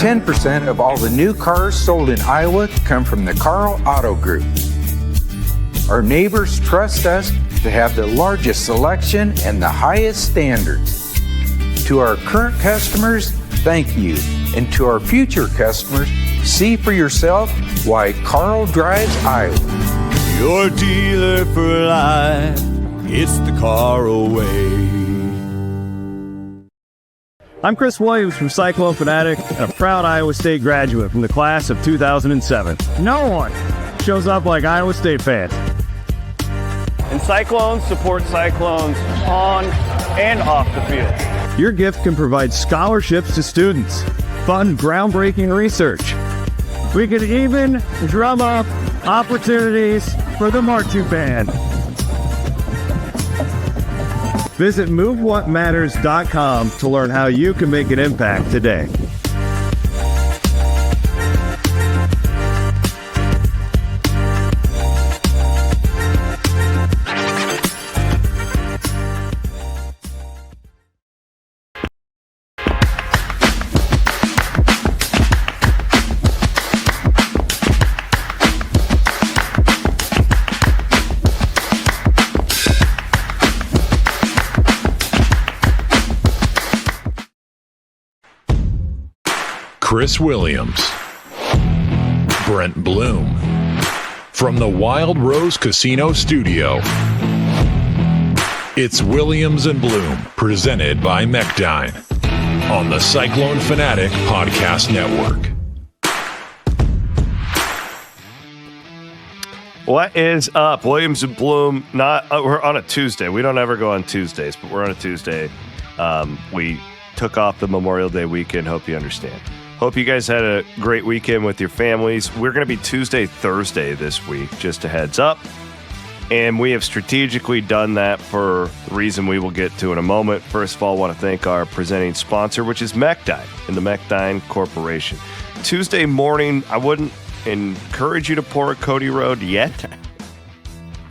10% of all the new cars sold in Iowa come from the Carl Auto Group. Our neighbors trust us to have the largest selection and the highest standards. To our current customers, thank you. And to our future customers, see for yourself why Carl drives Iowa. Your dealer for life, it's the Carl way. I'm Chris Williams from Cyclone Fanatic and a proud Iowa State graduate from the class of 2007. No one shows up like Iowa State fans. And Cyclones support Cyclones on and off the field. Your gift can provide scholarships to students, fund groundbreaking research. We could even drum up opportunities for the marching band. Visit MoveWhatMatters.com to learn how you can make an impact today. Chris Williams, Brent Blum, from the Wild Rose Casino Studio. It's Williams and Blum, presented by Mechdyne, on the Cyclone Fanatic Podcast Network. What is up, Williams and Blum? We're on a Tuesday. We don't ever go on Tuesdays, but we're on a Tuesday. We took off the Memorial Day weekend. Hope you understand. Hope you guys had a great weekend with your families. We're going to be Tuesday, Thursday this week, just a heads up. And we have strategically done that for the reason we will get to in a moment. First of all, I want to thank our presenting sponsor, which is Mechdyne and the Mechdyne Corporation. Tuesday morning, I wouldn't encourage you to pour a Cody Road yet.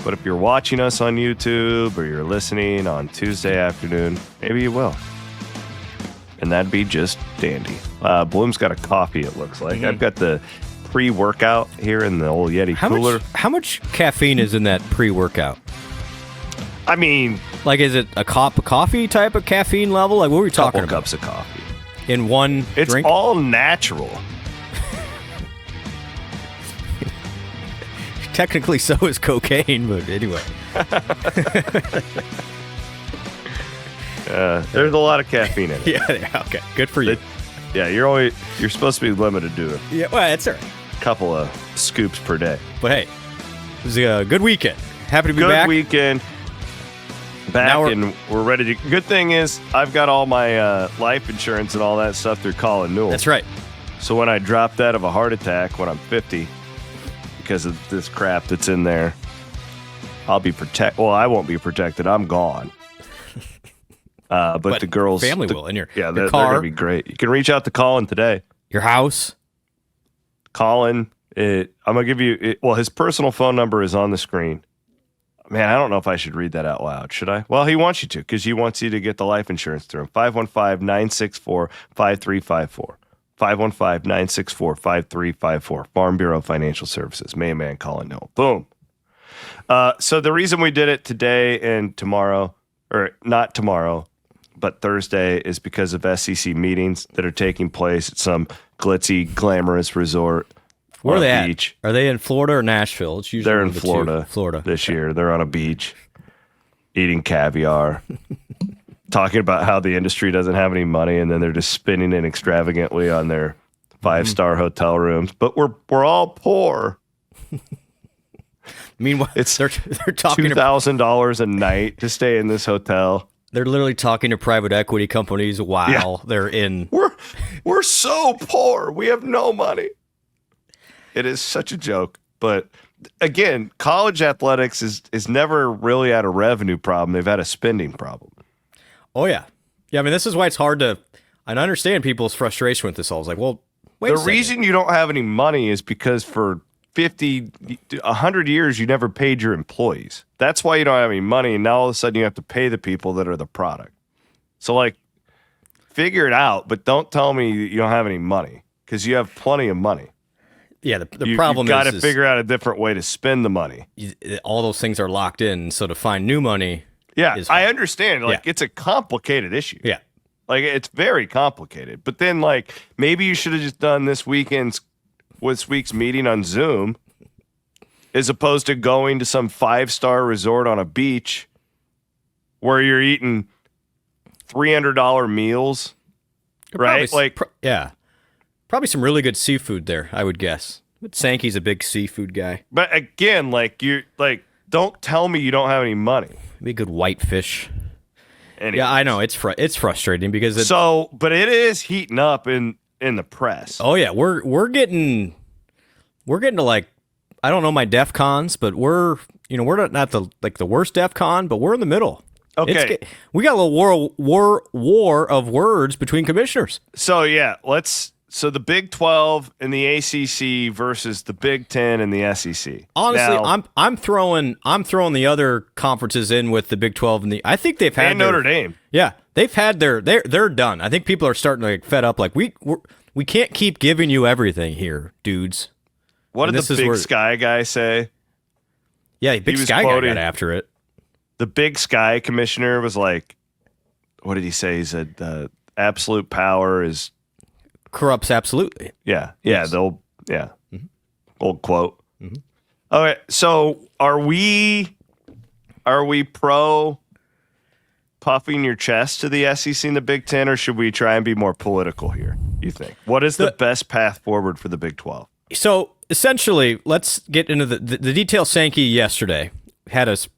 But if you're watching us on YouTube or you're listening on Tuesday afternoon, maybe you will. And that'd be just dandy. Bloom's got a coffee, it looks like. Mm-hmm. I've got the pre-workout here in the old Yeti cooler. How much caffeine is in that pre-workout? I mean... Like, is it a cup of coffee type of caffeine level? Like, what were we talking about? Cups of coffee. In one It's drink? all natural. Technically, so is cocaine, but anyway. There's a lot of caffeine in it. Yeah, okay. Good for you. You're supposed to be limited to Yeah, well, that's all right. a couple of scoops per day. But hey, it was a good weekend. Happy to be back. Good weekend. Back and we're ready to... Good thing is, I've got all my life insurance and all that stuff through Colin Newell. That's right. So when I drop dead of a heart attack when I'm 50, because of this crap that's in there, I'll be protected. Well, I won't be protected. I'm gone. But the girls... Family will. In your they're car. They're going to be great. You can reach out to Colin today. Your house. Colin, I'm going to give you... his personal phone number is on the screen. Man, I don't know if I should read that out loud. Should I? Well, he wants you to, because he wants you to get the life insurance through him. 515-964-5354. 515-964-5354. Farm Bureau Financial Services. Main man Colin Newell. Boom. So the reason we did it today and tomorrow, or not tomorrow, but Thursday, is because of SEC meetings that are taking place at some glitzy, glamorous resort. Where are they beach. At? Are they in Florida or Nashville? It's usually they're in Florida. Florida this year. They're on a beach, eating caviar, talking about how the industry doesn't have any money, and then they're just spending it extravagantly on their 5-star hotel rooms. But we're all poor. Meanwhile, it's they're talking $2,000 a night to stay in this hotel. They're literally talking to private equity companies while they're in. We're so poor. We have no money. It is such a joke. But again, college athletics is never really had a revenue problem. They've had a spending problem. Oh, yeah. Yeah, I mean, this is why it's hard to... I understand people's frustration with this all. It's like, well, wait a second. The reason you don't have any money is because for 100 years, you never paid your employees. That's why you don't have any money, and now all of a sudden you have to pay the people that are the product. So, like, figure it out, but don't tell me you don't have any money. because you have plenty of money. Yeah, the problem you got is to figure out a different way to spend the money. All those things are locked in, so to find new money. Yeah, is I hard. understand. Like, it's a complicated issue. Yeah. Like, it's very complicated. But then, like, maybe you should have just done this week's meeting on Zoom as opposed to going to some 5-star resort on a beach where you're eating $300 meals, right? Probably some really good seafood there, I would guess. But Sankey's a big seafood guy. But again, don't tell me you don't have any money. Maybe a good whitefish. Anyways. Yeah, I know it's frustrating because but it is heating up in the press. Oh yeah, we're getting to, like, I don't know my DEF cons, but we're not the worst DEF con, but we're in the middle. Okay, we got a little war of words between commissioners. So yeah, So the Big 12 and the ACC versus the Big 10 and the SEC. Honestly, now, I'm throwing the other conferences in with the Big 12 and I think they've had Notre Dame. Yeah, they've had they're done. I think people are starting to get fed up. Like we can't keep giving you everything here, dudes. What did the Big Sky guy say? Yeah, Big Sky guy got after it. The Big Sky commissioner was like, what did he say? He said absolute power is corrupts absolutely. Yeah. Yes. Old quote. Mm-hmm. All right. So are we pro puffing your chest to the SEC and the Big 10, or should we try and be more political here, you think? What is the best path forward for the Big 12? So essentially, let's get into the details. Sankey yesterday had us,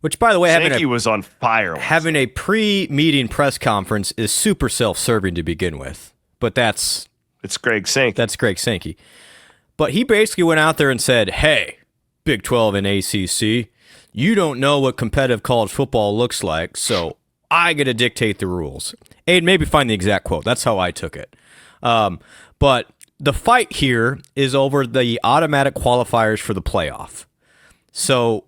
which, by the way, Sankey was on fire. Having a pre-meeting press conference is super self-serving to begin with. But it's Greg Sankey. That's Greg Sankey. But he basically went out there and said, hey, Big 12 and ACC, you don't know what competitive college football looks like, so I get to dictate the rules. And maybe find the exact quote. That's how I took it. But the fight here is over the automatic qualifiers for the playoff. So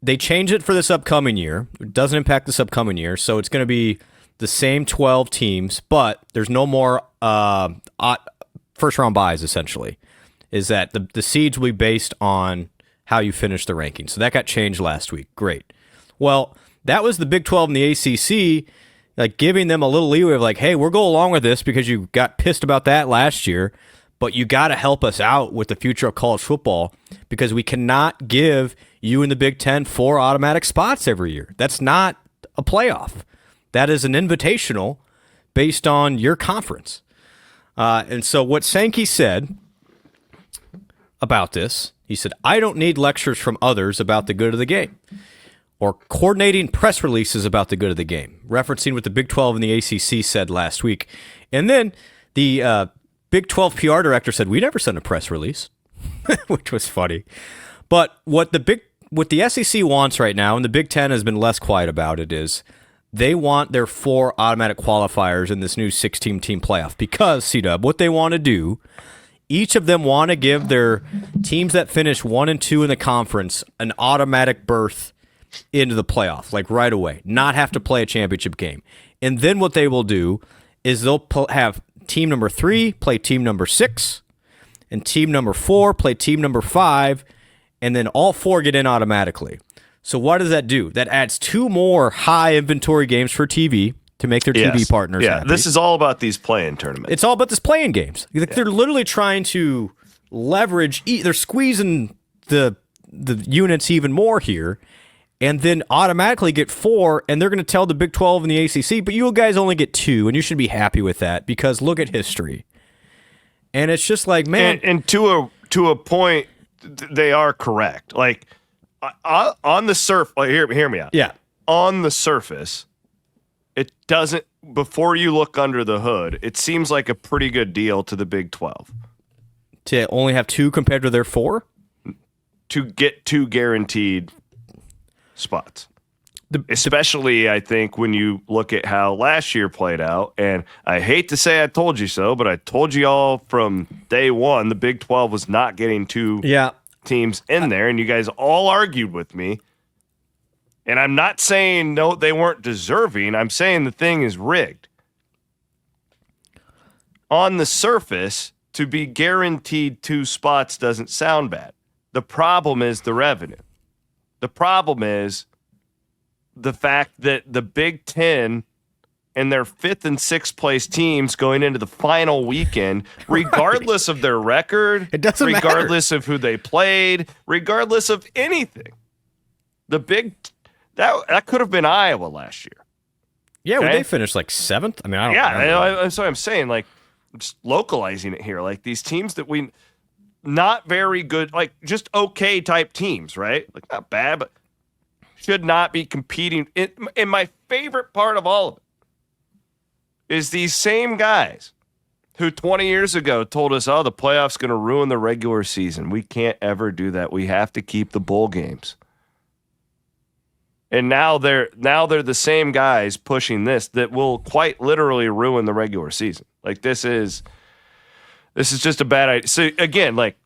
they changed it for this upcoming year. It doesn't impact this upcoming year, so it's going to be the same 12 teams, but there's no more first-round buys, essentially, is that the seeds will be based on how you finish the rankings. So that got changed last week. Great. Well, that was the Big 12 and the ACC, like giving them a little leeway of like, hey, we'll go along with this because you got pissed about that last year, but you got to help us out with the future of college football because we cannot give you in the Big 10 4 automatic spots every year. That's not a playoff. That is an invitational based on your conference. And so what Sankey said about this, he said, I don't need lectures from others about the good of the game or coordinating press releases about the good of the game, referencing what the Big 12 and the ACC said last week. And then the Big 12 PR director said, we never sent a press release, which was funny. But what the SEC wants right now, and the Big 10 has been less quiet about it, is they want their 4 automatic qualifiers in this new 16-team playoff because, C-Dub, what they want to do, each of them want to give their teams that finish 1 and 2 in the conference an automatic berth into the playoff, like right away, not have to play a championship game. And then what they will do is they'll have team number 3 play team number 6, and team number 4 play team number 5, and then all 4 get in automatically. So what does that do? That adds 2 more high inventory games for TV to make their TV partners happy. This is all about these play-in tournaments. It's all about this play-in games. They're literally trying to leverage. They're squeezing the units even more here, and then automatically get 4, and they're going to tell the Big 12 and the ACC, but you guys only get 2, and you should be happy with that because look at history. And it's just like, man. And to a point, they are correct. Like, on the surface, hear me out. Yeah. On the surface, it doesn't, before you look under the hood, it seems like a pretty good deal to the Big 12. To only have 2 compared to their 4? To get 2 guaranteed spots. Especially, I think, when you look at how last year played out. And I hate to say I told you so, but I told you all from day one the Big 12 was not getting 2 teams in there, and you guys all argued with me. And I'm not saying no, they weren't deserving. I'm saying the thing is rigged. on the surface, to be guaranteed 2 spots doesn't sound bad. The problem is the revenue. The problem is the fact that the Big Ten and their 5th and 6th place teams going into the final weekend, regardless of their record, it doesn't regardless matter of who they played, regardless of anything. That could have been Iowa last year. Yeah, okay? Well, they finished like 7th. I mean, I don't Yeah, that's what I'm saying. Like, just localizing it here. Like, these teams that not very good, like, just okay type teams, right? Like, not bad, but should not be competing. And my favorite part of all of it is these same guys who 20 years ago told us, oh, the playoffs going to ruin the regular season. We can't ever do that. We have to keep the bowl games. And now they're the same guys pushing this that will quite literally ruin the regular season. Like, this is just a bad idea. So again, like,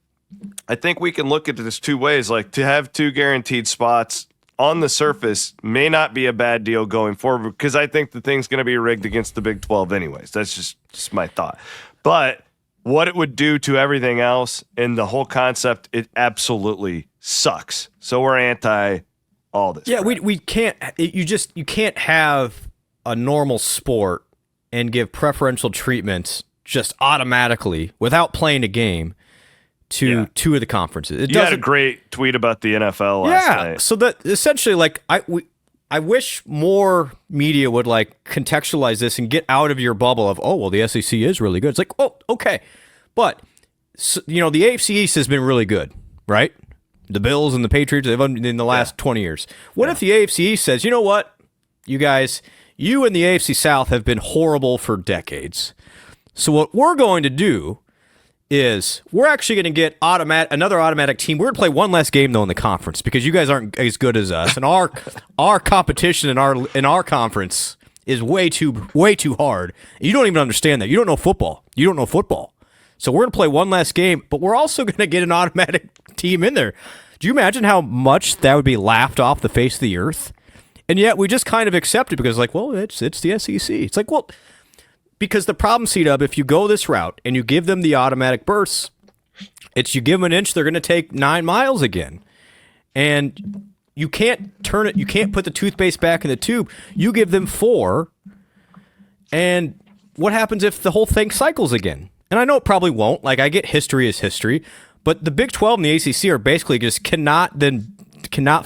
I think we can look at this 2 ways. Like, to have 2 guaranteed spots on the surface may not be a bad deal going forward, because I think the thing's going to be rigged against the Big 12 anyways. That's just my thought. But what it would do to everything else and the whole concept, it absolutely sucks. So we're anti all this. Yeah, we can't. You can't have a normal sport and give preferential treatments just automatically without playing a game to 2 of the conferences. You had a great tweet about the NFL last night. So that essentially, like, I wish more media would like contextualize this and get out of your bubble of, oh, well, the SEC is really good. It's like, oh, okay, but the AFC East has been really good, right? The Bills and the Patriots, they've won in the last 20 years. What if the AFC East says, you know what, you guys, you and the AFC South have been horrible for decades. So what we're going to do is we're actually going to get another automatic team. We're going to play one less game, though, in the conference because you guys aren't as good as us. And our competition in our conference is way too hard. You don't even understand that. You don't know football. So we're going to play one less game, but we're also going to get an automatic team in there. Do you imagine how much that would be laughed off the face of the earth? And yet we just kind of accept it because, like, well, it's the SEC. It's like, well, because the problem, C-Dub, if you go this route and you give them the automatic bursts, you give them an inch, they're going to take 9 miles again. And you can't turn it, you can't put the toothpaste back in the tube. You give them 4, and what happens if the whole thing cycles again? And I know it probably won't. Like, I get history is history, but the Big 12 and the ACC are basically just cannot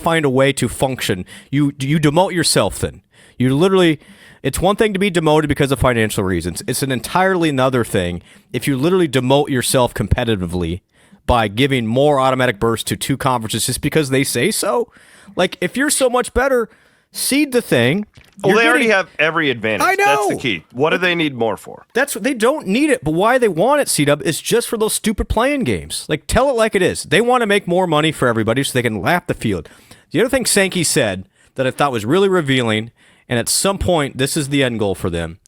find a way to function. You demote yourself then. You literally, it's one thing to be demoted because of financial reasons. It's an entirely another thing if you literally demote yourself competitively by giving more automatic bursts to 2 conferences just because they say so. Like, if you're so much better, seed the thing. Well, they already have every advantage. I know. That's the key. What do they need more for? That's what they don't need it, but why they want it, C-Dub, is just for those stupid playing games. Like, tell it like it is. They want to make more money for everybody so they can lap the field. The other thing Sankey said that I thought was really revealing, and at some point this is the end goal for them.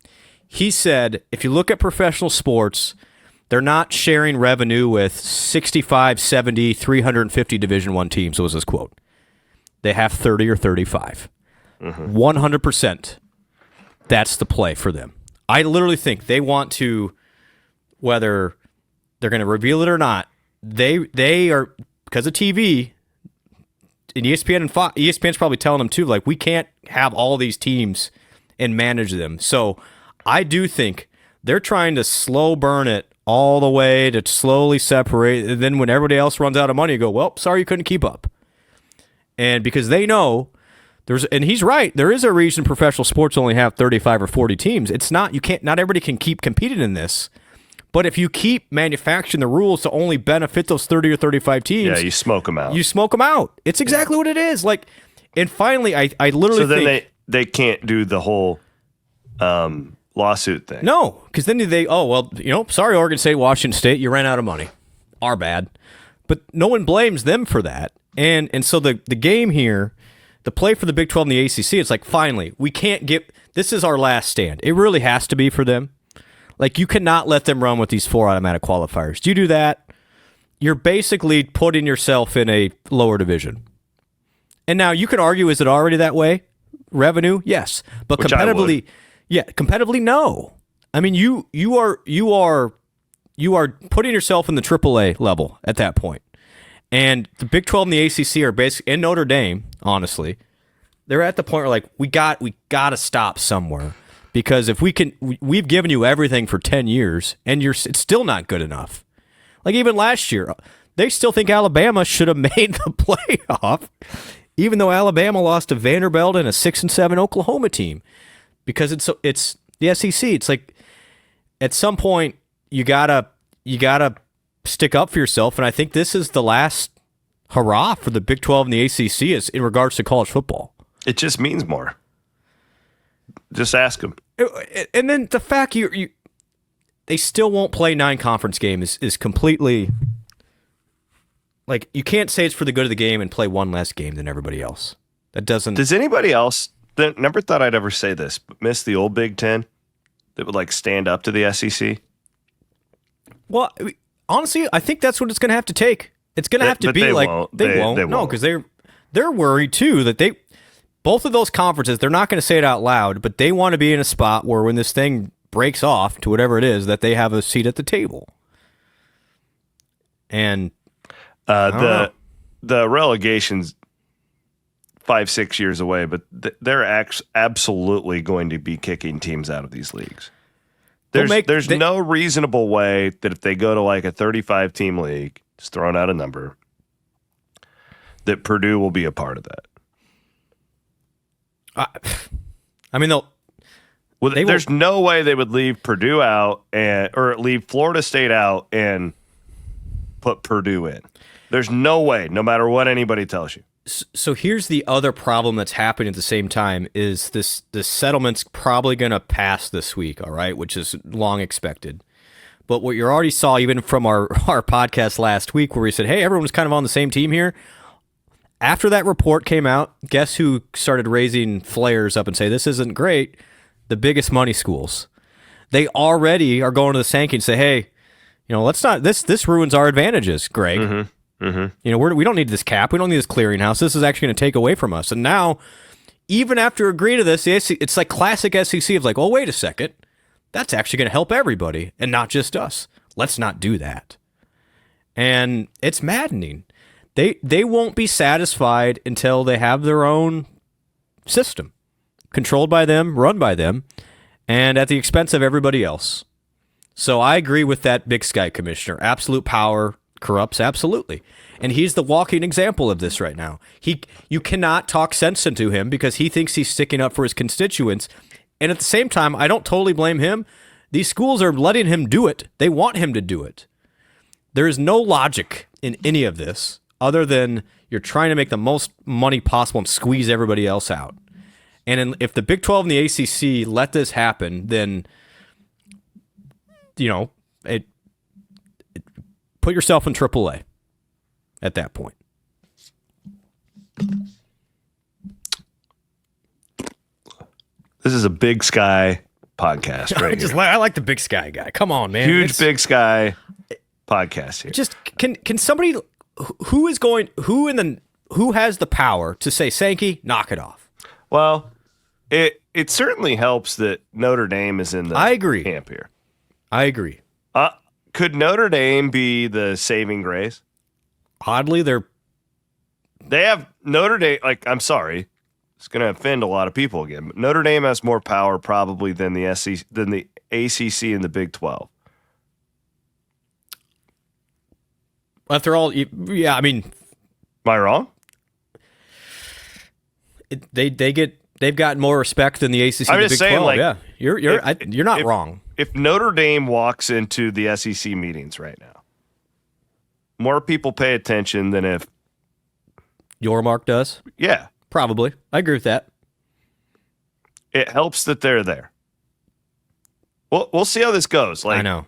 He said, if you look at professional sports, they're not sharing revenue with 65, 70, 350 Division I teams, was his quote. They have 30 or 35. 100%. That's the play for them. I literally think they want to, whether they're going to reveal it or not, they are, because of TV, and ESPN and Fox, ESPN's probably telling them too, like, we can't have all these teams and manage them. So I do think they're trying to slow burn it all the way to slowly separate. And then when everybody else runs out of money, you go, well, sorry, you couldn't keep up. And because they know and he's right, there is a reason professional sports only have 35 or 40 teams. It's not, not everybody can keep competing in this. But if you keep manufacturing the rules to only benefit those 30 or 35 teams, yeah, you smoke them out. You smoke them out. It's exactly what it is. Like, and finally, I literally think... So then they can't do the whole lawsuit thing. No, because then sorry, Oregon State, Washington State, you ran out of money. Our bad. But no one blames them for that. And so the game here, the play for the Big 12 and the ACC, it's like, finally, we can't this is our last stand. It really has to be for them. Like, you cannot let them run with these 4 automatic qualifiers. Do you do that, you're basically putting yourself in a lower division. And now you could argue, is it already that way? Revenue? Yes. But competitively, no. I mean, you are putting yourself in the AAA level at that point. And the Big 12 and the ACC are basically, and Notre Dame, honestly, they're at the point where like we got to stop somewhere, because if we've given you everything for 10 years and it's still not good enough. Like even last year, they still think Alabama should have made the playoff, even though Alabama lost to Vanderbilt and a 6-7 Oklahoma team, because it's the SEC. It's like at some point you gotta stick up for yourself, and I think this is the last hurrah for the Big 12 and the ACC is in regards to college football. It just means more. Just ask them. And then the fact they still won't play 9 conference games is completely like, you can't say it's for the good of the game and play one less game than everybody else. That doesn't. Does anybody else? Never thought I'd ever say this, but miss the old Big Ten that would like stand up to the SEC. Well, honestly, I think that's what it's going to have to take. It's going to have to be they like won't. they They won't. No, won't. because they're worried too that both of those conferences, they're not going to say it out loud, but they want to be in a spot where when this thing breaks off to whatever it is, that they have a seat at the table. And the relegation's 5-6 years away, but they're absolutely going to be kicking teams out of these leagues. There's no reasonable way that if they go to like a 35 team league, just throwing out a number, that Purdue will be a part of that. I mean, there's no way they would leave Purdue out or leave Florida State out and put Purdue in. There's no way, no matter what anybody tells you. So here's the other problem that's happening at the same time is this settlement's probably going to pass this week, all right, which is long expected. But what you already saw even from our podcast last week where we said, hey, everyone's kind of on the same team here. After that report came out, guess who started raising flares up and say, this isn't great? The biggest money schools. They already are going to the Sankey and say, hey, let's not, this ruins our advantages, Greg. Mm-hmm. Mm-hmm. We don't need this cap. We don't need this clearinghouse. This is actually going to take away from us. And now, even after agreeing to this, it's like classic SEC of like, oh, wait a second. That's actually going to help everybody and not just us. Let's not do that. And it's maddening. They won't be satisfied until they have their own system, controlled by them, run by them, and at the expense of everybody else. So I agree with that Big Sky commissioner. Absolute power corrupts, absolutely. And he's the walking example of this right now. You cannot talk sense into him because he thinks he's sticking up for his constituents. And at the same time, I don't totally blame him. These schools are letting him do it. They want him to do it. There is no logic in any of this other than you're trying to make the most money possible and squeeze everybody else out. And if the Big 12 and the ACC let this happen, then, put yourself in AAA at that point. This is a Big Sky podcast, right? I like the Big Sky guy. Come on, man. Huge Big Sky podcast here. Just can somebody who has the power to say, Sankey, knock it off? Well, it certainly helps that Notre Dame is in the camp here. I agree. Could Notre Dame be the saving grace? Oddly, they have Notre Dame. Like, I'm sorry, it's going to offend a lot of people again. But Notre Dame has more power probably than the SEC, than the ACC and the Big 12. After all, yeah, I mean, am I wrong? They've got more respect than the ACC. I'm and the just Big saying, 12. like, Yeah, you're not wrong. If Notre Dame walks into the SEC meetings right now, more people pay attention than if Yormark does. Yeah, probably. I agree with that. It helps that they're there. Well, we'll see how this goes. Like, I know.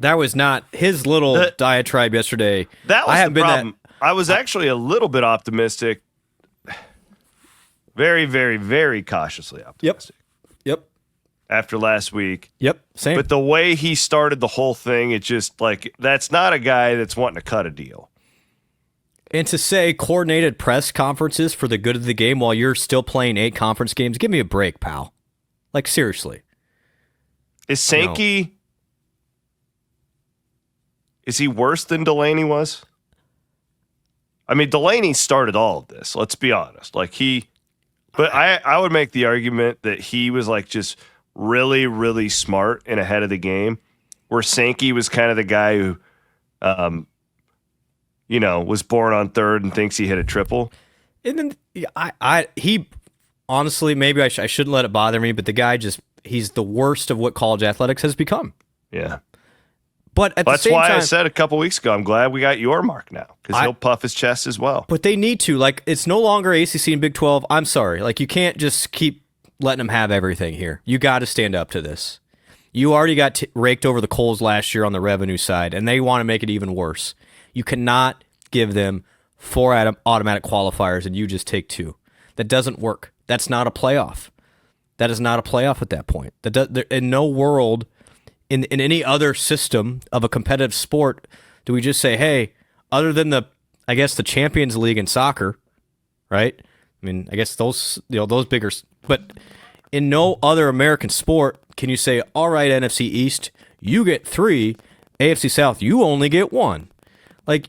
That was not his little diatribe yesterday. That was the problem. I was actually a little bit optimistic. Very, very, very cautiously optimistic. Yep. After last week. Yep. Same. But the way he started the whole thing, it just like, that's not a guy that's wanting to cut a deal. And to say coordinated press conferences for the good of the game while you're still playing 8 conference games, give me a break, pal. Like, seriously. Is Sankey, is he worse than Delaney was? I mean, Delaney started all of this. Let's be honest. But I would make the argument that he was like just really, really smart and ahead of the game, where Sankey was kind of the guy who, was born on third and thinks he hit a triple. And then he honestly, maybe I shouldn't let it bother me, but the guy he's the worst of what college athletics has become. Yeah. But that's why I said a couple weeks ago, I'm glad we got your mark now, because he'll puff his chest as well. But they need to. It's no longer ACC and Big 12. I'm sorry. You can't just keep letting them have everything here. You got to stand up to this. You already got raked over the coals last year on the revenue side, and they want to make it even worse. You cannot give them 4 automatic qualifiers and you just take 2. That doesn't work. That's not a playoff. That is not a playoff at that point. In no world, in any other system of a competitive sport, do we just say, hey, other than the Champions League in soccer, right? I mean, I guess those bigger, but in no other American sport can you say, all right, NFC East, you get 3, AFC South, you only get 1.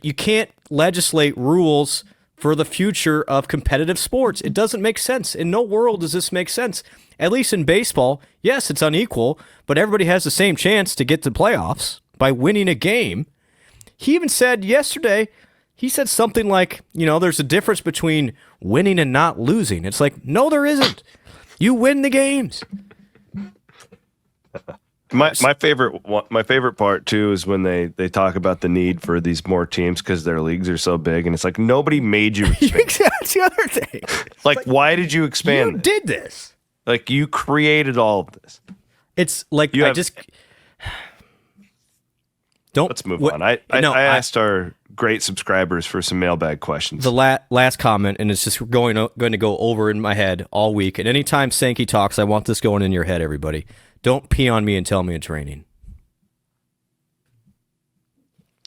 You can't legislate rules for the future of competitive sports. It doesn't make sense. In no world does this make sense. At least in baseball, yes, it's unequal, but everybody has the same chance to get to playoffs by winning a game. He even said yesterday, he said something like, there's a difference between winning and not losing. It's no, there isn't. You win the games. My favorite part too is when they talk about the need for these more teams because their leagues are so big, and it's nobody made you expand. That's the other thing. Why did you expand? You did this. You created all of this. It's don't. Let's move on. I asked our great subscribers for some mailbag questions. The last comment, and it's just going to go over in my head all week. And anytime Sankey talks, I want this going in your head, everybody. Don't pee on me and tell me it's raining.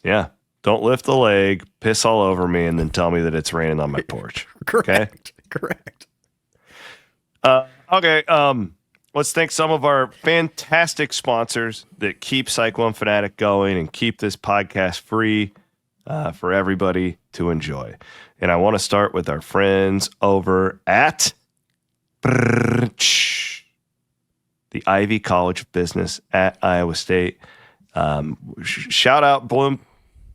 Yeah. Don't lift the leg, piss all over me, and then tell me that it's raining on my porch. Correct. Correct. Okay. Let's thank some of our fantastic sponsors that keep Cyclone Fanatic going and keep this podcast free for everybody to enjoy. And I want to start with our friends over at the Ivy College of Business at Iowa State. Shout out Bloom.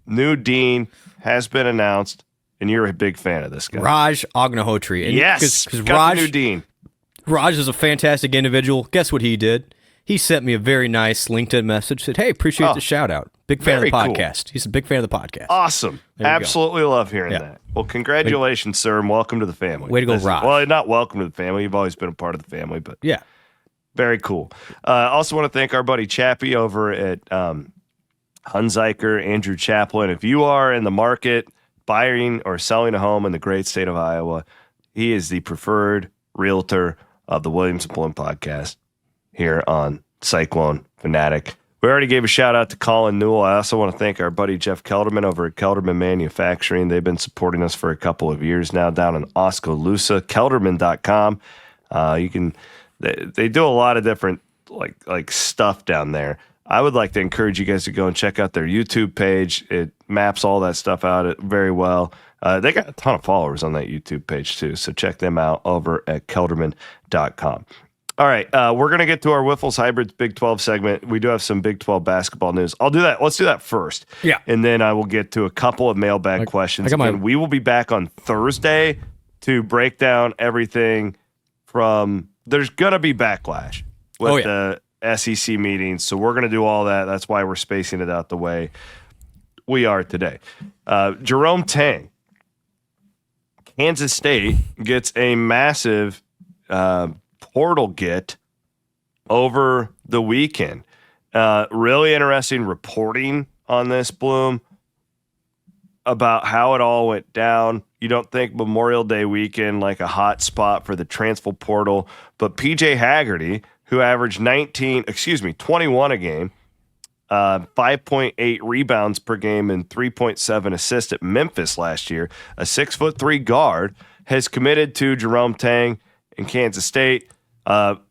New dean has been announced, and you're a big fan of this guy. Raj Agnihotri. Yes, because Raj, the new dean. Raj is a fantastic individual. Guess what he did? He sent me a very nice LinkedIn message. Said, hey, appreciate the shout out. Big fan of the podcast. Cool. He's a big fan of the podcast. Awesome. Absolutely love hearing that. Well, congratulations, sir, and welcome to the family. Way to go, Raj. Well, not welcome to the family. You've always been a part of the family, but yeah. Very cool. Also want to thank our buddy Chappie over at Hunziker, Andrew Chaplin. If you are in the market buying or selling a home in the great state of Iowa, he is the preferred realtor of the Williams and Blum podcast here on Cyclone Fanatic. We already gave a shout out to Colin Newell. I also want to thank our buddy Jeff Kelderman over at Kelderman Manufacturing. They've been supporting us for a couple of years now down in Oskaloosa. Kelderman.com. They do a lot of different like stuff down there. I would like to encourage you guys to go and check out their YouTube page. It maps all that stuff out very well. They got a ton of followers on that YouTube page too, so check them out over at Kelderman.com. All right, we're going to get to our Wiffles Hybrids Big 12 segment. We do have some Big 12 basketball news. I'll do that. Let's do that first. Yeah. And then I will get to a couple of mailbag questions. And we will be back on Thursday to break down everything from... There's going to be backlash with the SEC meetings, so we're going to do all that. That's why we're spacing it out the way we are today. Jerome Tang, Kansas State gets a massive portal get over the weekend. Really interesting reporting on this, Bloom, about how it all went down. You don't think Memorial Day weekend like a hot spot for the transfer portal, but PJ Haggerty, who averaged 21 a game, 5.8 rebounds per game and 3.7 assists at Memphis last year, a 6'3" guard, has committed to Jerome Tang in Kansas State.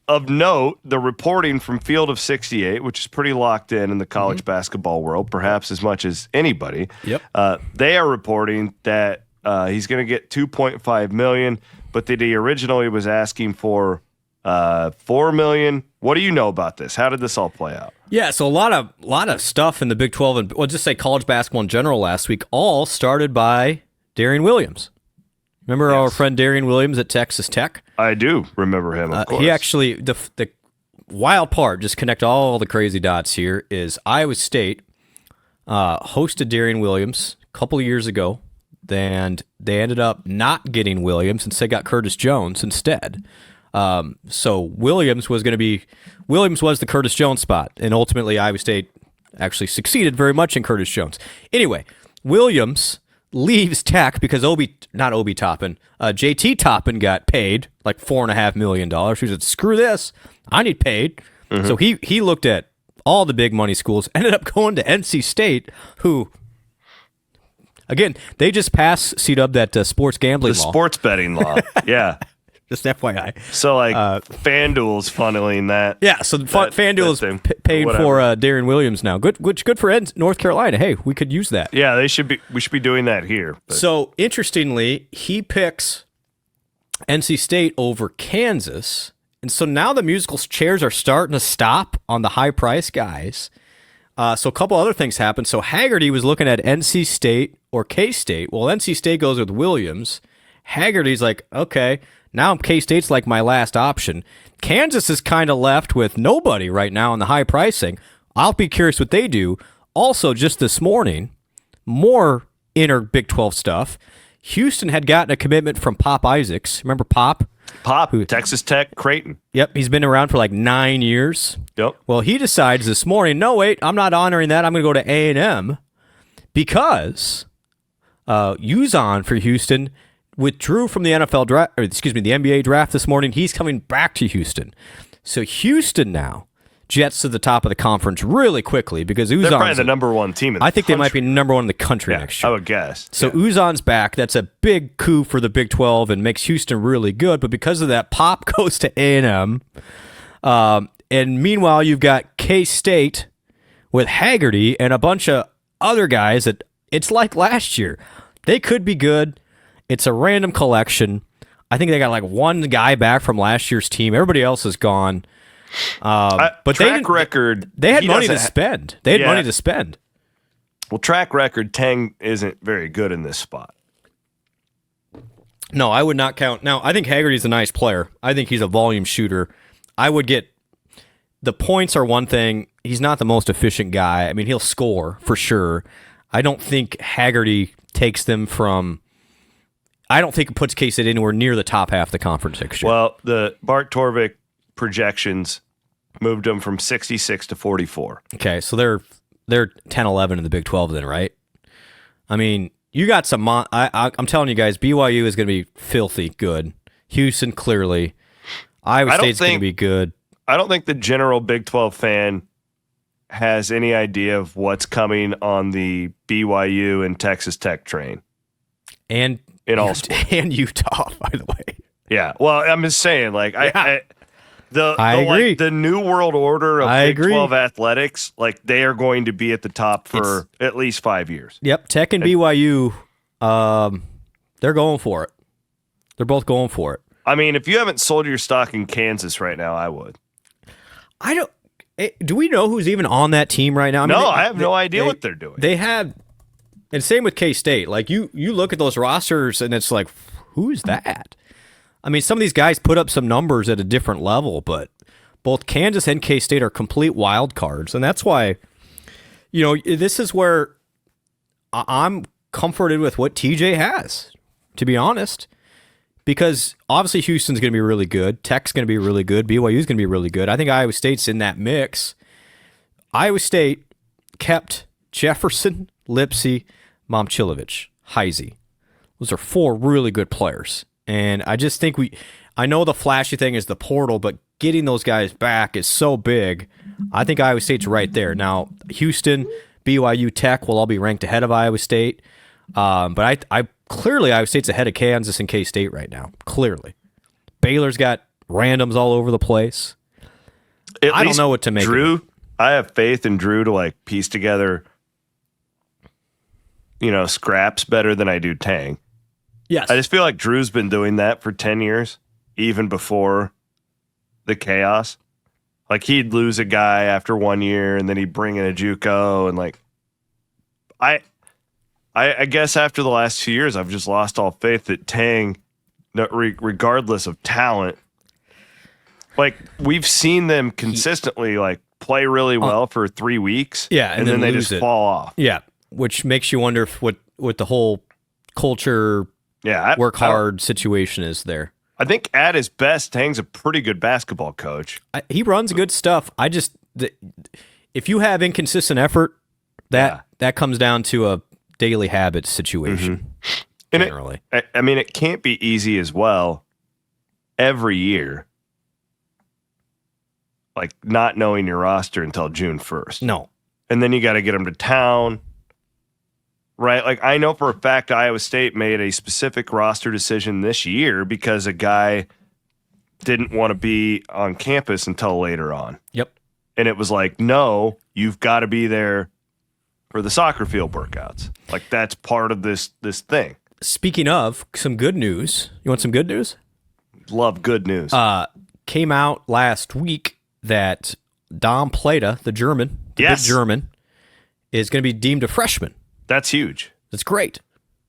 of note, the reporting from Field of 68, which is pretty locked in the college basketball world, perhaps as much as anybody. Yep. They are reporting that he's going to get $2.5 million, but that he originally was asking for $4 million. What do you know about this? How did this all play out? Yeah, so a lot of stuff in the Big 12 and we'll just say college basketball in general last week, all started by Darian Williams. Remember our friend Darian Williams at Texas Tech? I do remember him, of course. He actually, the wild part, just connect all the crazy dots here, is Iowa State hosted Darian Williams a couple of years ago, and they ended up not getting Williams, and they got Curtis Jones instead. So Williams was the Curtis Jones spot, and ultimately Iowa State actually succeeded very much in Curtis Jones. Anyway, Williams leaves Tech because JT Toppin got paid like $4.5 million. He said, "Screw this, I need paid." So he looked at all the big money schools, ended up going to NC State, who, again, they just passed C-Dub that sports gambling law. The sports betting law, yeah. Just FYI. So, FanDuel's funneling that. Yeah, so FanDuel is paid for Darian Williams now. Good for North Carolina. Hey, we could use that. Yeah, we should be doing that here. But. So, interestingly, he picks NC State over Kansas. And so now the musical chairs are starting to stop on the high-price guys. So a couple other things happened. So Haggerty was looking at NC State or K-State. Well, NC State goes with Williams. Haggerty's like, okay, now K-State's like my last option. Kansas is kind of left with nobody right now in the high pricing. I'll be curious what they do. Also, just this morning, more inner Big 12 stuff. Houston had gotten a commitment from Pop Isaacs. Remember Pop? Texas Tech, Creighton. Yep, he's been around for like 9 years. Yep. Well, he decides this morning, no, wait, I'm not honoring that. I'm going to go to A&M because Uzon for Houston withdrew from the NFL draft, the NBA draft this morning. He's coming back to Houston. So Houston now jets to the top of the conference really quickly because Uzon's... They're probably the number one team in the I think country. they might be number one in the country next year. I would guess. So Uzon's back. That's a big coup for the Big 12 and makes Houston really good. But because of that, Pop goes to A&M. And meanwhile, you've got K-State with Haggerty and a bunch of other guys that it's like last year. They could be good. It's a random collection. I think they got like one guy back from last year's team. Everybody else is gone. But track record, they had money to spend. They had money to spend. Well, track record, Tang isn't very good in this spot. No, I would not count. Now, I think Haggerty's a nice player. I think he's a volume shooter. I would get the points are one thing. He's not the most efficient guy. I mean, he'll score for sure. I don't think Haggerty takes them from. I don't think it puts K-State anywhere near the top half of the conference next year. Well, the Bart Torvik projections moved them from 66 to 44. Okay, so they're 10-11 in the Big 12 then, right? I mean, you got some... I'm telling you guys, BYU is going to be filthy good. Houston, clearly. Iowa State's going to be good. I don't think the general Big 12 fan has any idea of what's coming on the BYU and Texas Tech train. And in all sports. And Utah, by the way. Yeah, well, I'm just saying, like, I agree. Like, the new world order of Big 12 athletics, like, they are going to be at the top for at least 5 years. Yep, Tech and BYU, they're going for it. They're both going for it. I mean, if you haven't sold your stock in Kansas right now, I would. I don't. Do we know who's even on that team right now? I mean, I have no idea what they're doing. They had, and same with K-State. Like you look at those rosters, and it's like, who's that? I mean, some of these guys put up some numbers at a different level, but both Kansas and K-State are complete wild cards, and that's why, this is where I'm comforted with what TJ has, to be honest. Because obviously Houston's going to be really good. Tech's going to be really good. BYU's going to be really good. I think Iowa State's in that mix. Iowa State kept Jefferson, Lipsy, Momcilovic, Heisey. Those are 4 really good players. And I just think I know the flashy thing is the portal, but getting those guys back is so big. I think Iowa State's right there. Now, Houston, BYU, Tech will all be ranked ahead of Iowa State. But I clearly Iowa State's ahead of Kansas and K-State right now. Clearly. Baylor's got randoms all over the place. I don't know what to make of it. Drew, I have faith in Drew to like piece together, scraps better than I do Tang. Yes. I just feel like Drew's been doing that for 10 years, even before the chaos. Like he'd lose a guy after 1 year and then he'd bring in a JUCO and like I guess after the last 2 years, I've just lost all faith that Tang, regardless of talent, like we've seen them consistently like play really well for 3 weeks. Yeah, and then they just fall off. Yeah, which makes you wonder if what the whole culture, work hard situation is there. I think at his best, Tang's a pretty good basketball coach. He runs good stuff. If you have inconsistent effort, that comes down to a daily habit situation. And generally, it can't be easy as well every year. Like not knowing your roster until June 1st. No. And then you got to get them to town, right? Like I know for a fact Iowa State made a specific roster decision this year because a guy didn't want to be on campus until later on. Yep. And it was like, no, you've got to be there for the soccer field workouts. Like that's part of this thing. Speaking of some good news, you want some good news? Love good news. Came out last week that Dom Plata, the German, big German, is going to be deemed a freshman. That's huge. That's great.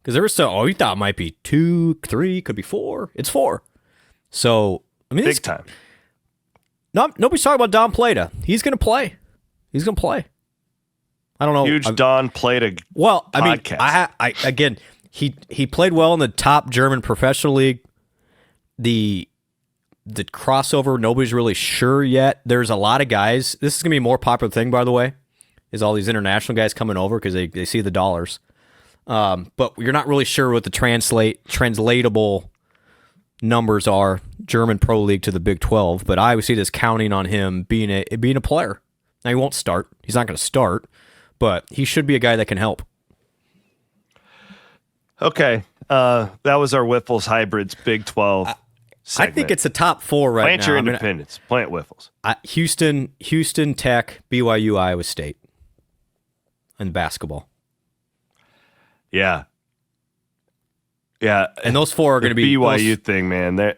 Because there was you thought it might be 2, 3, could be 4. It's 4. So, big time. Nobody's talking about Dom Plata. He's going to play. I don't know. Huge Don Plata. Well, podcast. Again, he played well in the top German professional league. The crossover, nobody's really sure yet. There's a lot of guys. This is going to be a more popular thing, by the way, is all these international guys coming over because they see the dollars. But you're not really sure what the translatable numbers are, German Pro League to the Big 12. But I would see this counting on him being a player. Now, he won't start. He's not going to start. But he should be a guy that can help. Okay. That was our Whiffles Hybrids Big 12 segment. I think it's the top 4 right now. Plant your independence. Plant Whiffles. Houston Tech, BYU, Iowa State. And basketball. Yeah. Yeah. And those 4 are going to be... BYU thing, man. This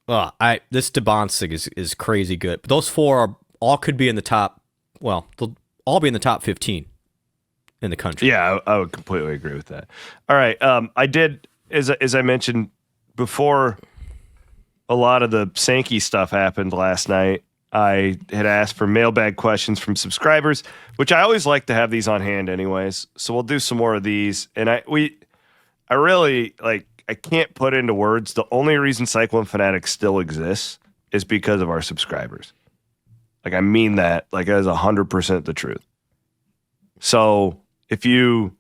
DeBonsig is crazy good. But those 4 all could be in the top... Well, they'll all be in the top 15 in the country. Yeah, I would completely agree with that. All right. I did, as I mentioned before, a lot of the Sankey stuff happened last night. I had asked for mailbag questions from subscribers, which I always like to have these on hand anyways. So we'll do some more of these. And I really, I can't put into words. The only reason Cyclone Fanatic still exists is because of our subscribers. Like, I mean that, that is 100% the truth. So if you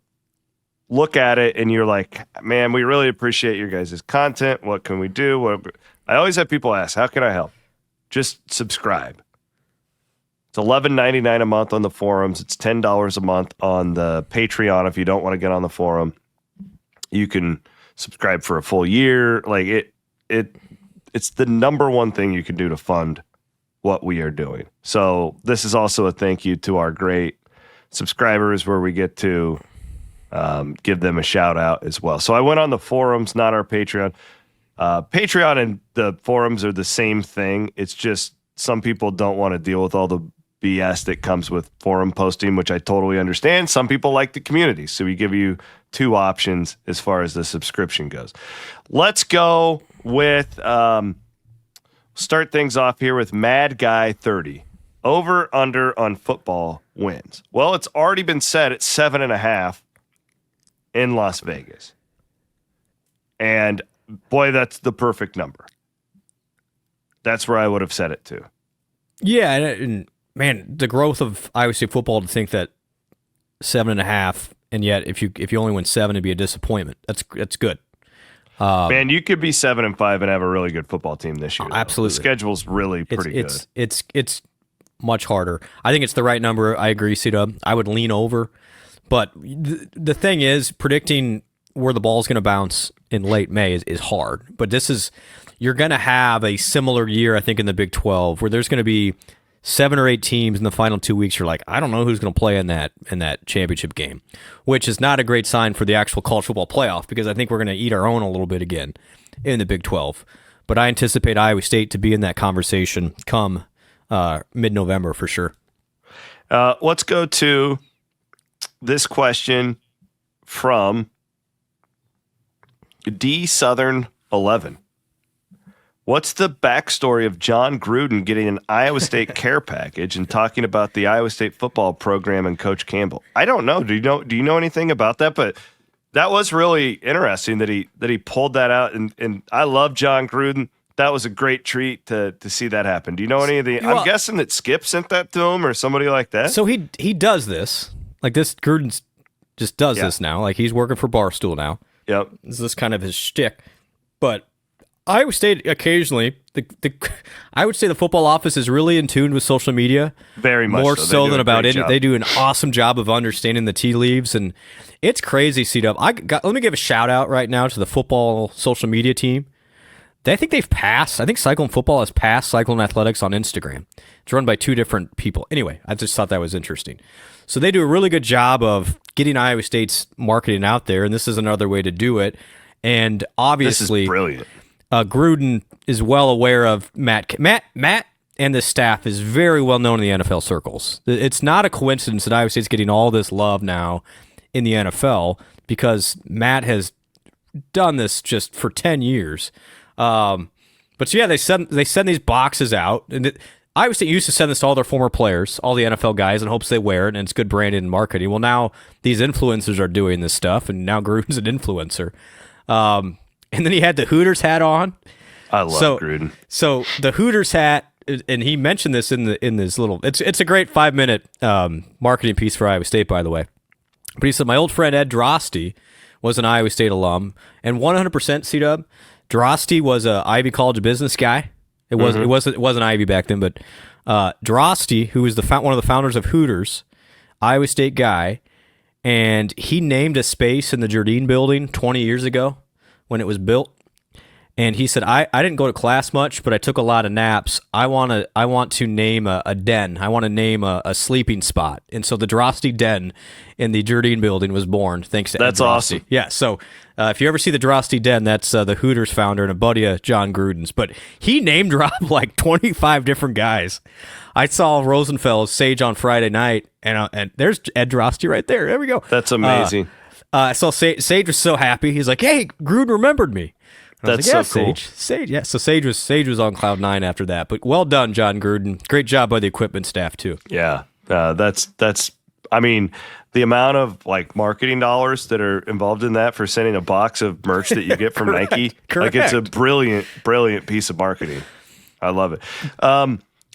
look at it and you're like, man, we really appreciate your guys' content. What can we do? I always have people ask, how can I help? Just subscribe. It's $11.99 a month on the forums. It's $10 a month on the Patreon. If you don't want to get on the forum, you can subscribe for a full year. It's the number one thing you can do to fund what we are doing. So this is also a thank you to our great subscribers where we get to give them a shout out as well. So I went on the forums, not our Patreon. Patreon and the forums are the same thing. It's just some people don't want to deal with all the BS that comes with forum posting, which I totally understand. Some people like the community. So we give you 2 options as far as the subscription goes. Let's go with... start things off here with Mad Guy 30. Over, under on football wins. Well, it's already been set at 7.5 in Las Vegas. And boy, that's the perfect number. That's where I would have set it to. Yeah, and man, the growth of Iowa State football to think that 7.5, and yet if you only win 7, it'd be a disappointment. That's good. Man, you could be 7-5 and have a really good football team this year. Absolutely, the schedule's really pretty good. It's much harder. I think it's the right number. I agree, C-Dub. I would lean over, but the thing is, predicting where the ball's going to bounce in late May is hard. But you're going to have a similar year, I think, in the Big 12, where there's going to be 7 or 8 teams in the final 2 weeks. You're like, I don't know who's going to play in that championship game, which is not a great sign for the actual college football playoff, because I think we're going to eat our own a little bit again in the Big 12. But I anticipate Iowa State to be in that conversation come mid-November for sure. Let's go to this question from D Southern 11. What's the backstory of John Gruden getting an Iowa State care package and talking about the Iowa State football program and Coach Campbell? I don't know. Do you know anything about that? But that was really interesting that he pulled that out. And I love John Gruden. That was a great treat to see that happen. Do you know any of the? Well, I'm guessing that Skip sent that to him or somebody like that. So he does this like this. Gruden just does this now. Like he's working for Barstool now. Yep. This is kind of his shtick. But Iowa State occasionally, I would say the football office is really in tune with social media. Very much more so than about it. job. They do an awesome job of understanding the tea leaves, and it's crazy. C-Dub. Let me give a shout out right now to the football social media team. I think they've passed. I think Cyclone Football has passed Cyclone Athletics on Instagram. It's run by 2 different people. Anyway, I just thought that was interesting. So they do a really good job of getting Iowa State's marketing out there, and this is another way to do it. And obviously, this is brilliant. Gruden is well aware of Matt, and the staff is very well known in the NFL circles. It's not a coincidence that Iowa State's getting all this love now in the NFL, because Matt has done this just for 10 years. But so yeah, they send these boxes out, and Iowa State used to send this to all their former players, all the NFL guys, in hopes they wear it, and it's good branding and marketing. Well, now these influencers are doing this stuff, and now Gruden's an influencer. And then he had the Hooters hat on. I love Gruden. So the Hooters hat, and he mentioned this in this little. It's a great 5-minute marketing piece for Iowa State, by the way. But he said, my old friend Ed Drosty was an Iowa State alum, and 100% C-Dub. Drosty was a Ivy College business guy. It wasn't Ivy back then, but Drosty, who was one of the founders of Hooters, Iowa State guy, and he named a space in the Jardine building 20 years ago when it was built. And he said, I didn't go to class much, but I took a lot of naps. I want to name a den. I want to name a sleeping spot. And so the Drosty Den in the Jardine building was born thanks to That's Ed Drosty. awesome. Yeah, so if you ever see the Drosty Den, that's the Hooters founder and a buddy of John Gruden's. But he name dropped like 25 different guys. I saw Rosenfeld's Sage on Friday night, and there's Ed Drosty right there. There we go. That's amazing. So Sage was so happy. He's like, hey, Gruden remembered me. That's like, so cool. Sage, yeah. So Sage was on cloud 9 after that. But well done, John Gruden. Great job by the equipment staff too. Yeah, that's. I mean, the amount of like marketing dollars that are involved in that for sending a box of merch that you get from Nike, correct. like it's a brilliant piece of marketing. I love it.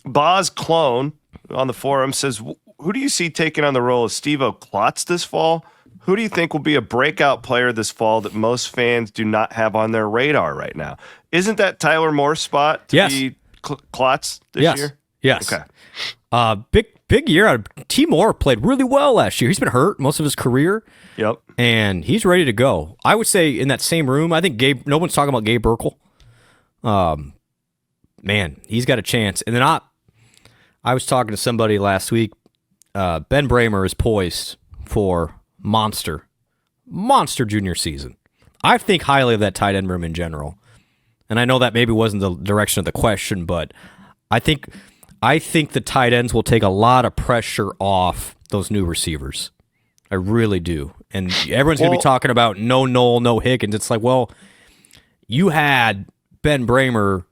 Boz Clone on the forum says, "Who do you see taking on the role of Steve-O Klotz this fall? Who do you think will be a breakout player this fall that most fans do not have on their radar right now? Isn't that Tyler Moore's spot to be Klotz this year? Yes. Okay. Big year. T. Moore played really well last year. He's been hurt most of his career. Yep. And he's ready to go. I would say in that same room, I think no one's talking about Gabe Burkle. Man, he's got a chance. And then I was talking to somebody last week. Ben Bramer is poised for monster junior season. I think highly of that tight end room in general. And I know that maybe wasn't the direction of the question, but I think the tight ends will take a lot of pressure off those new receivers. I really do. And everyone's going to be talking about no Knoll, no Higgins. It's like, well, you had Ben Bramer,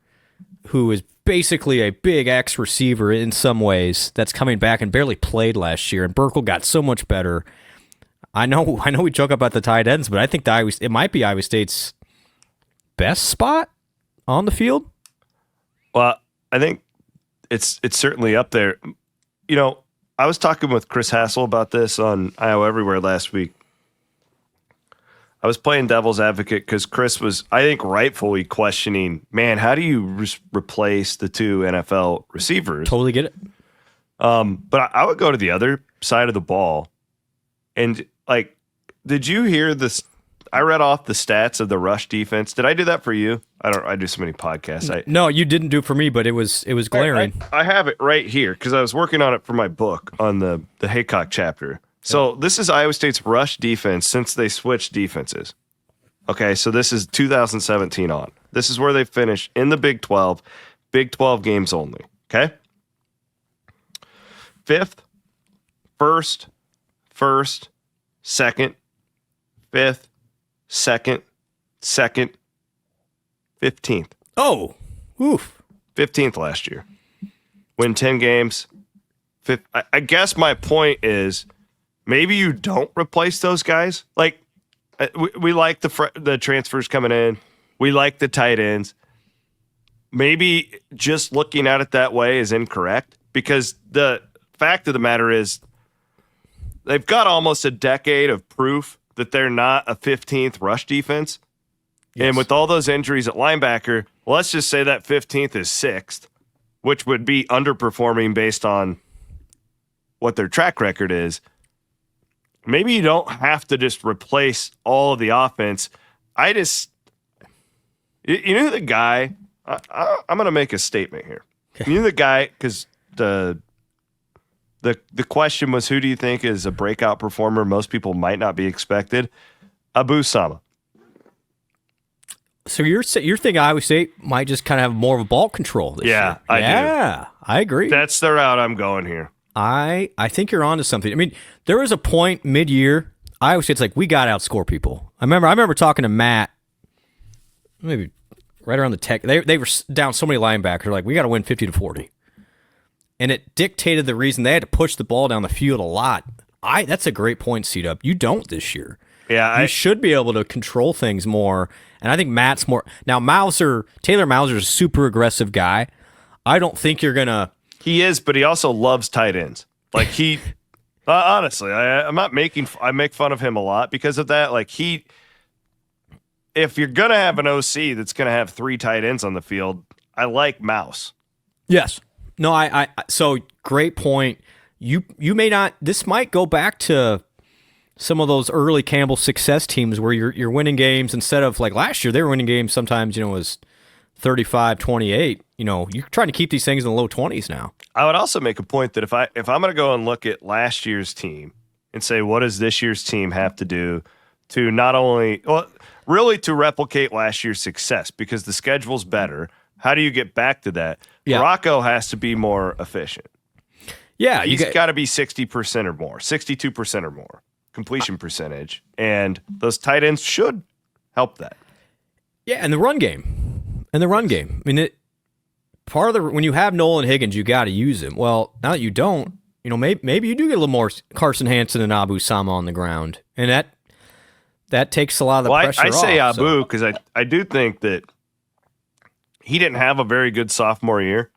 who is basically a big X receiver in some ways, that's coming back and barely played last year, and Burkle got so much better. I know we joke about the tight ends, but I think it might be Iowa State's best spot on the field. Well, I think it's certainly up there. You know, I was talking with Chris Hassel about this on Iowa Everywhere last week. I was playing devil's advocate because Chris was, I think, rightfully questioning, man, how do you replace the 2 NFL receivers? Totally get it. But I would go to the other side of the ball. And, like, did you hear this? I read off the stats of the rush defense. Did I do that for you? I do so many podcasts. No, you didn't do it for me, but it was glaring. I have it right here because I was working on it for my book on the Haycock chapter. So this is Iowa State's rush defense since they switched defenses. Okay, so this is 2017 on. This is where they finished in the Big 12 games only. Okay? 5th, 1st, 2nd, 5th, 2nd, 15th. Oh, oof. 15th last year. Win 10 games. I guess my point is maybe you don't replace those guys. Like, we like the transfers coming in. We like the tight ends. Maybe just looking at it that way is incorrect because the fact of the matter is they've got almost a decade of proof that they're not a 15th rush defense. Yes. And with all those injuries at linebacker, let's just say that 15th is 6th, which would be underperforming based on what their track record is. Maybe you don't have to just replace all of the offense. You know the guy, I'm going to make a statement here. You know the guy, because the question was, who do you think is a breakout performer most people might not be expected? Abu Sama. So you're thinking Iowa State might just kind of have more of a ball control this year? I do. Yeah, I agree. That's the route I'm going here. I think you're onto something. I mean, there was a point mid-year, Iowa State's like, we got to outscore people. I remember talking to Matt, maybe right around the tech. They were down so many linebackers, like, we got to win 50-40. And it dictated the reason they had to push the ball down the field a lot. That's a great point, C-Dub. You don't this year. Yeah, you should be able to control things more. And I think Matt's more. Now, Taylor Mauser's a super aggressive guy. I don't think you're going to. He is, but he also loves tight ends. Like he, honestly, I make fun of him a lot because of that. Like if you're going to have an OC that's going to have 3 tight ends on the field, I like Mouse. Yes. No, so great point. You may not, this might go back to some of those early Campbell success teams where you're winning games instead of like last year, they were winning games sometimes, it was 35-28. You're trying to keep these things in the low 20s now. I would also make a point that if I'm going to go and look at last year's team and say, what does this year's team have to do to not only, really to replicate last year's success because the schedule's better. How do you get back to that? Yeah. Rocco has to be more efficient. Yeah. He's got to be 60% or more, 62% or more completion percentage. And those tight ends should help that. Yeah, and the run game. I mean, part of the when you have Nolan Higgins, you got to use him. Well, now that you don't, maybe you do get a little more Carson Hansen and Abu Sama on the ground, and that takes a lot of the pressure off. I say Abu because I do think that he didn't have a very good sophomore year,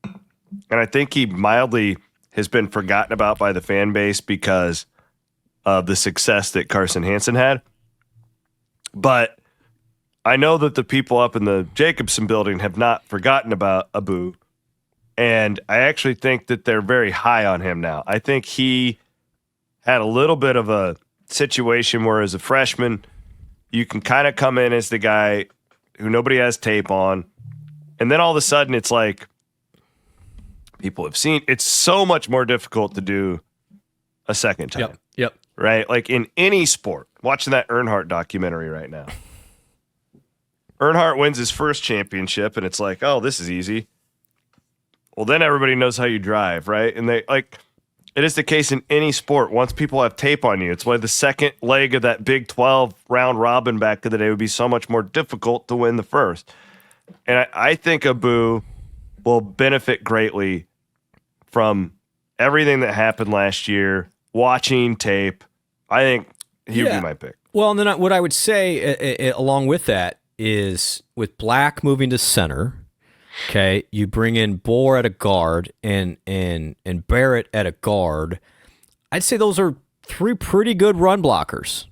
and I think he mildly has been forgotten about by the fan base because of the success that Carson Hansen had. But I know that the people up in the Jacobson building have not forgotten about Abu, and I actually think that they're very high on him now. I think he had a little bit of a situation where as a freshman, you can kind of come in as the guy who nobody has tape on, and then all of a sudden it's like people have seen it's so much more difficult to do a second time. Yep. Right? Like in any sport, watching that Earnhardt documentary right now. Earnhardt wins his first championship, and it's like, oh, this is easy. Well, then everybody knows how you drive, right? And it is the case in any sport. Once people have tape on you, it's why the second leg of that Big 12 round robin back in the day would be so much more difficult to win the first. And I think Abu will benefit greatly from everything that happened last year, watching tape. I think he would be my pick. Well, and then what I would say along with that is with Black moving to center, okay, you bring in Bohr at a guard and Barrett at a guard. I'd say those are 3 pretty good run blockers.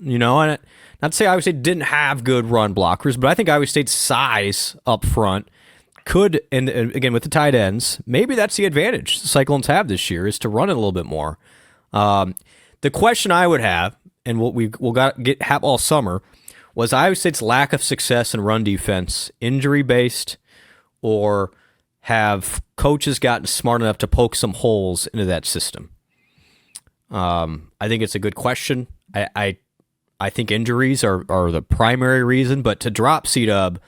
And not to say Iowa State didn't have good run blockers, but I think Iowa State's size up front could, and again with the tight ends, maybe that's the advantage the Cyclones have this year is to run it a little bit more. The question I would have, and what we'll have all summer was Iowa State's lack of success in run defense, injury-based, or have coaches gotten smart enough to poke some holes into that system? I think it's a good question. I think injuries are the primary reason, but to drop C-Dub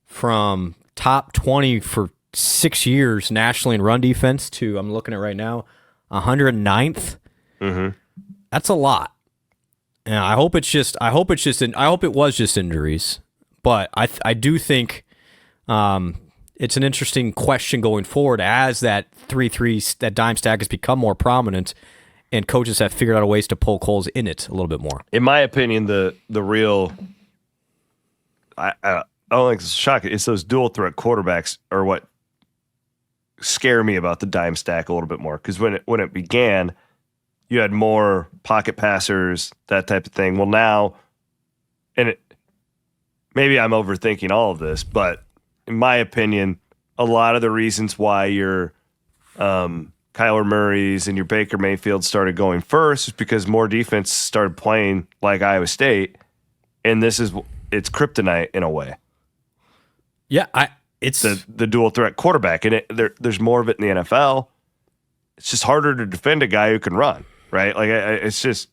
from top 20 for 6 years nationally in run defense to, I'm looking at right now, 109th, that's a lot. And I hope it was just injuries, but I do think it's an interesting question going forward as that 3-3, that dime stack has become more prominent, and coaches have figured out ways to poke holes in it a little bit more. In my opinion, the real, I don't think it's shocking. It's those dual threat quarterbacks are what scare me about the dime stack a little bit more. Because when it began, you had more pocket passers, that type of thing. Well, now, maybe I'm overthinking all of this, but in my opinion, a lot of the reasons why your Kyler Murray's and your Baker Mayfield started going first is because more defense started playing like Iowa State, and it's kryptonite in a way. Yeah, it's the dual threat quarterback, and there's more of it in the NFL. It's just harder to defend a guy who can run, right? Like it's just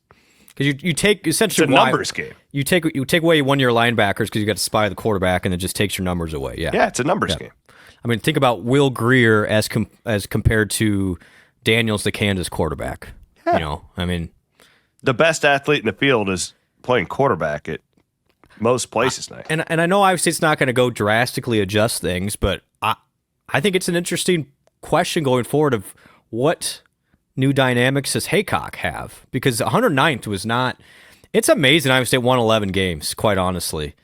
because you take essentially it's a numbers game. You take away one of your linebackers because you got to spy the quarterback, and it just takes your numbers away. Yeah, it's a numbers game. I mean, think about Will Grier as compared to Daniels, the Kansas quarterback. Yeah. You know, I mean, the best athlete in the field is playing quarterback at most places now. And I know obviously it's not going to go drastically adjust things, but I think it's an interesting question going forward of what new dynamics does Haycock have? Because 109th was not – it's amazing Iowa State won 11 games, quite honestly.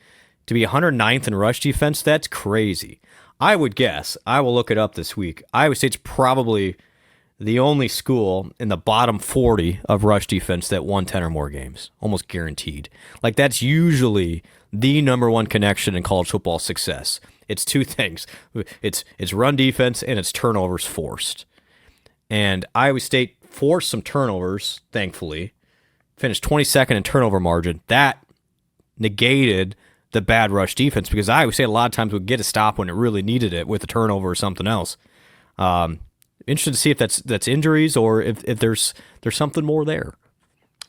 To be 109th in rush defense, that's crazy. I would guess – I will look it up this week. Iowa State's probably the only school in the bottom 40 of rush defense that won 10 or more games, almost guaranteed. Like, that's usually the number one connection in college football success. It's two things. It's run defense and it's turnovers forced. And Iowa State forced some turnovers, thankfully. Finished 22nd in turnover margin. That negated the bad rush defense because Iowa State a lot of times would get a stop when it really needed it with a turnover or something else. Interested to see if that's injuries or if there's something more there.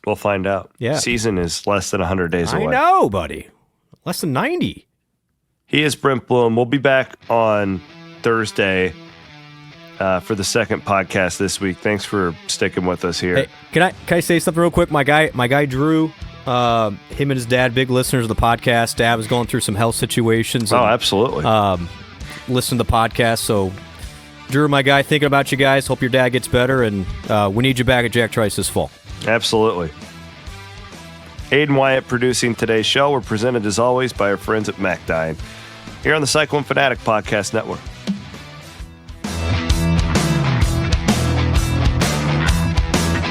We'll find out. Yeah. Season is less than 100 days away. I know, buddy. Less than 90. He is Brent Blum. We'll be back on Thursday for the second podcast this week. Thanks for sticking with us here. Hey, can I say something real quick? My guy Drew, him and his dad, big listeners of the podcast. Dad was going through some health situations. Oh, absolutely. Listen to the podcast. So, Drew, my guy, thinking about you guys. Hope your dad gets better, and we need you back at Jack Trice this fall. Absolutely. Aiden Wyatt producing today's show. We're presented, as always, by our friends at Mechdyne here on the Cyclone Fanatic Podcast Network.